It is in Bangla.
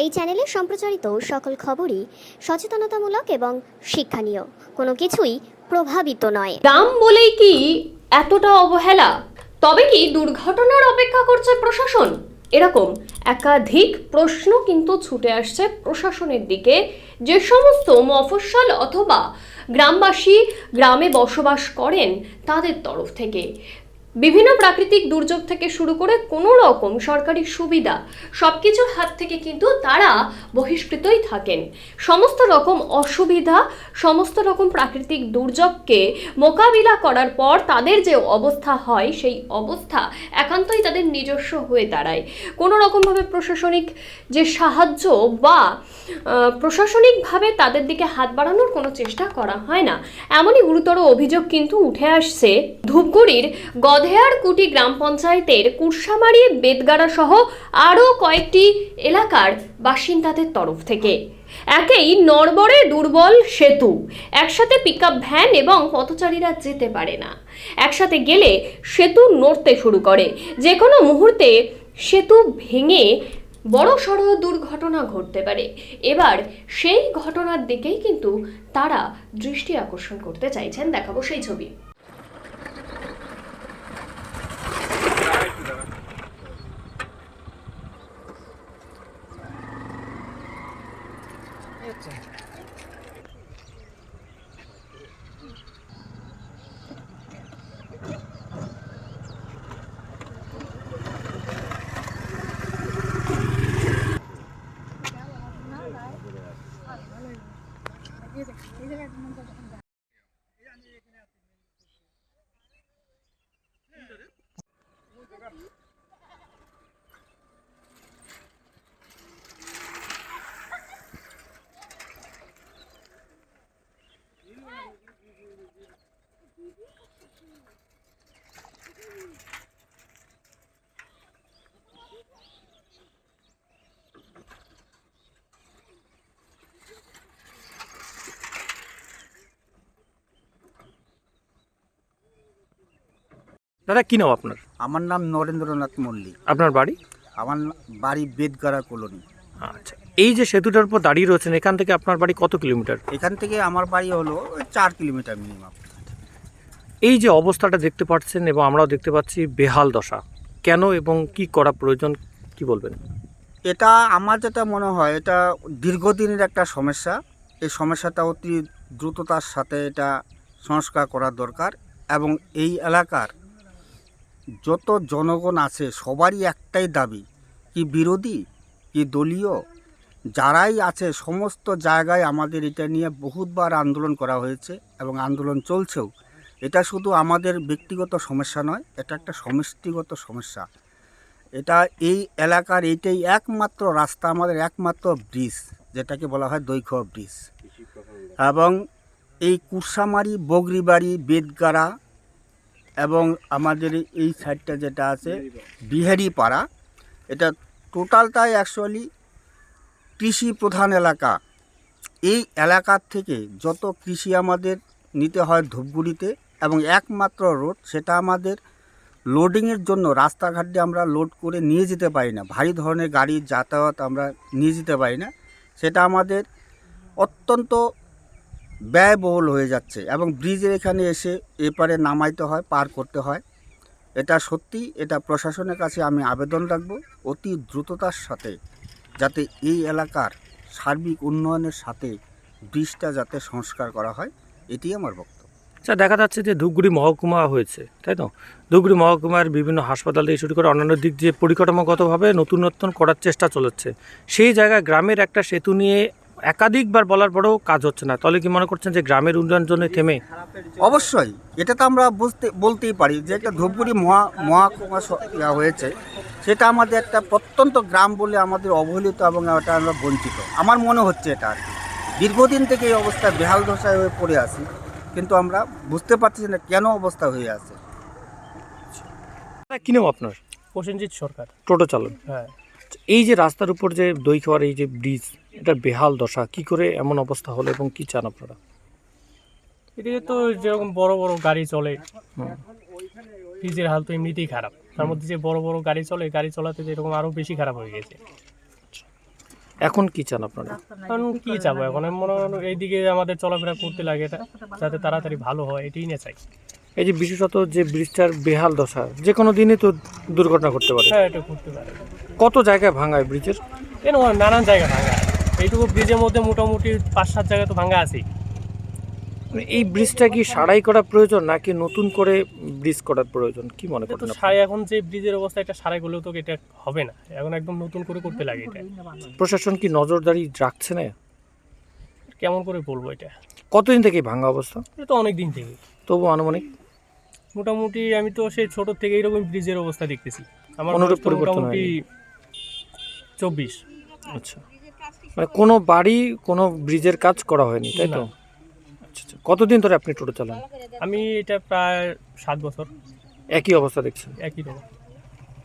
এই চ্যানেলে সম্প্রচারিত সকল খবরই সচেতনতামূলক এবং শিক্ষণীয়, কোনো কিছুই প্রভাবিত নয়। গ্রাম বলেই কি এতটা অবহেলা? তবে কি দুর্ঘটনার অপেক্ষা করছে প্রশাসন? এরকম একাধিক প্রশ্ন কিন্তু ছুটে আসছে প্রশাসনের দিকে, যে সমস্ত মফস্বল অথবা গ্রামবাসী গ্রামে বসবাস করেন তাদের তরফ থেকে। বিভিন্ন প্রাকৃতিক দুর্যোগ থেকে শুরু করে কোনো রকম সরকারি সুবিধা সবকিছুর হাত থেকে কিন্তু তারা বহিষ্কৃতই থাকেন। সমস্ত রকম অসুবিধা, সমস্ত রকম প্রাকৃতিক দুর্যোগকে মোকাবিলা করার পর তাদের যে অবস্থা হয়, সেই অবস্থা একান্তই তাদের নিজস্ব হয়ে দাঁড়ায়। কোনো রকমভাবে প্রশাসনিক যে সাহায্য বা প্রশাসনিকভাবে তাদের দিকে হাত বাড়ানোর কোনো চেষ্টা করা হয় না, এমনই গুরুতর অভিযোগ কিন্তু উঠে আসছে ধূপগুড়ির গধেয়ারকুটি গ্রাম পঞ্চায়েতের কুরসামারি, বেদগাড়া সহ আরও কয়েকটি এলাকার বাসিন্দাদের তরফ থেকে। একেই নড়বড়ে দুর্বল সেতু, একসাথে পিকআপ ভ্যান এবং পথচারীরা যেতে পারে না। একসাথে গেলে সেতু নড়তে শুরু করে, যে কোনো মুহূর্তে সেতু ভেঙে বড়সড় দুর্ঘটনা ঘটতে পারে। এবার সেই ঘটনার দিকেই কিন্তু তারা দৃষ্টি আকর্ষণ করতে চাইছেন। দেখাবো সেই ছবি। দাদা, কি নাম আপনার? আমার নাম নরেন্দ্রনাথ মল্লিক। আপনার বাড়ি? আমার বাড়ি বেদগাড়া কলোনি। আচ্ছা, এই যে সেতুটার উপর দাঁড়িয়ে রয়েছেন, এখান থেকে আপনার বাড়ি কত কিলোমিটার? এখান থেকে আমার বাড়ি হলো 4 কিলোমিটার মিনিমাম। এই যে অবস্থাটা দেখতে পাচ্ছেন এবং আমরাও দেখতে পাচ্ছি, বেহাল দশা, কেন এবং কি করা প্রয়োজন, কি বলবেন? এটা আমার যেটা মনে হয়, এটা দীর্ঘদিনের একটা সমস্যা। এই সমস্যাটা অতি দ্রুততার সাথে এটা সংস্কার করা দরকার। এবং এই এলাকার যত জনগণ আছে সবারই একটাই দাবি, কি বিরোধী কি দলীয় যারাই আছে, সমস্ত জায়গায় আমাদের এটা নিয়ে বহুতবার আন্দোলন করা হয়েছে এবং আন্দোলন চলছেও। এটা শুধু আমাদের ব্যক্তিগত সমস্যা নয়, এটা একটা সমষ্টিগত সমস্যা। এটা এই এলাকার এইটাই একমাত্র রাস্তা, আমাদের একমাত্র ব্রিজ, যেটাকে বলা হয় দৈঘ ব্রিজ। এবং এই কুরসামারি, বগরিবাড়ি, বেদগাড়া এবং আমাদের এই সাইডটা যেটা আছে বিহারি পাড়া, এটা টোটালটাই অ্যাকচুয়ালি কৃষি প্রধান এলাকা। এই এলাকার থেকে যত কৃষি আমাদের নিতে হয় ধূপগুড়িতে, এবং একমাত্র রোড, সেটা আমাদের লোডিংয়ের জন্য রাস্তাঘাট দিয়ে আমরা লোড করে নিয়ে যেতে পারি না, ভারী ধরনের গাড়ি যাতায়াত আমরা নিয়ে যেতে পারি না। সেটা আমাদের অত্যন্ত ব্যয়বহুল হয়ে যাচ্ছে এবং ব্রিজের এখানে এসে এপারে নামাইতে হয়, পার করতে হয়। এটা সত্যি, এটা প্রশাসনের কাছে আমি আবেদন রাখবো অতি দ্রুততার সাথে, যাতে এই এলাকার সার্বিক উন্নয়নের সাথে ব্রিজটা যাতে সংস্কার করা হয়, এটি আমার বক্তব্য। আচ্ছা, দেখা যাচ্ছে যে ধূপগুড়ি মহকুমা হয়েছে, তাই তো? ধূপগুড়ি মহকুমার বিভিন্ন হাসপাতাল থেকে শুরু করে অন্যান্য দিক দিয়ে পরিকাঠামোগতভাবে নতুনত্ব করার চেষ্টা চলেছে। সেই জায়গায় গ্রামের একটা সেতু নিয়ে একাধিকবার বলার পরেও কাজ হচ্ছে না। তাহলে কি মনে করছেন যে গ্রামের উন্নয়নের জন্য থেমে? অবশ্যই এটা তো আমরা বলতেই পারি যে একটা ধূপগুড়ি মহকুমা হয়েছে, সেটা আমাদের একটা প্রত্যন্ত গ্রাম বলে আমাদের অবহেলিত এবং এটা আমরা বঞ্চিত আমার মনে হচ্ছে। এটা আর কি দীর্ঘদিন থেকে এই অবস্থা বেহাল দশায় হয়ে পড়ে আছি, কিন্তু আমরা বুঝতে পারছি না কেন অবস্থা হয়ে আছে। কি নাম আপনার? প্রসেনজিৎ সরকার। টোটো চালক। হ্যাঁ, এই যে রাস্তার উপর যে দৈঘার এই যে ব্রিজ, এটা বেহাল দশা, কি করে এমন অবস্থা হলো এবং কি চান আপনারা? এদিকে তো যেরকম বড় বড় গাড়ি চলে, ব্রিজের হাল তো এমনিতেই খারাপ, তার মধ্যে যে বড় বড় গাড়ি চলে, গাড়ি চলাতে এরকম আরো বেশি খারাপ হয়ে গেছে। এখন কি চান আপনারা? এখন কি চাবো, এখন আমি মনে হয় এইদিকে আমাদের চলাফেরা করতে লাগে, এটা যাতে তাড়াতাড়ি ভালো হয় এটাই না চাই। এই যে বিশেষত যে ব্রিজটার বেহাল দশা, যে কোনো দিনই তো দুর্ঘটনা ঘটতে পারে। হ্যাঁ, এটা করতে পারে। কত জায়গায় ভাঙায় ব্রিজের? কেন নানান জায়গা ভাঙা, এইটুকু ব্রিজের মধ্যে মোটামুটি 5-7 জায়গায় তো ভাঙা আছেই। মানে এই ব্রিজটা কি সারাই করা প্রয়োজন নাকি নতুন করে ব্রিজ করার প্রয়োজন, কি মনে এটা তো করেন আপনি? সারাই, এখন যে ব্রিজের অবস্থা এটা সারাই করলেও তো এটা হবে না, এখন একদম নতুন করে করতে লাগে। এটা প্রশাসন কি নজরদারি রাখছে না? কেমন করে বলবো, এটা কতদিন থেকে এই ভাঙা অবস্থা? এটা তো অনেক দিন থেকে, তবু আনুমানিক মোটামুটি আমি তো সেই ছোট থেকে এইরকম ব্রিজের অবস্থা দেখতেছি। আমার অনুরূপ বয়স তো পরিবর্তন মোটামুটি 24। আচ্ছা, মানে কোনো বাড়ি কোনো ব্রিজের কাজ করা হয়নি, তাই তো? না। আচ্ছা আচ্ছা, কতদিন ধরে আপনি টোটো চালান? আমি এটা প্রায় 7 বছর একই অবস্থা দেখছেন? একই রকম।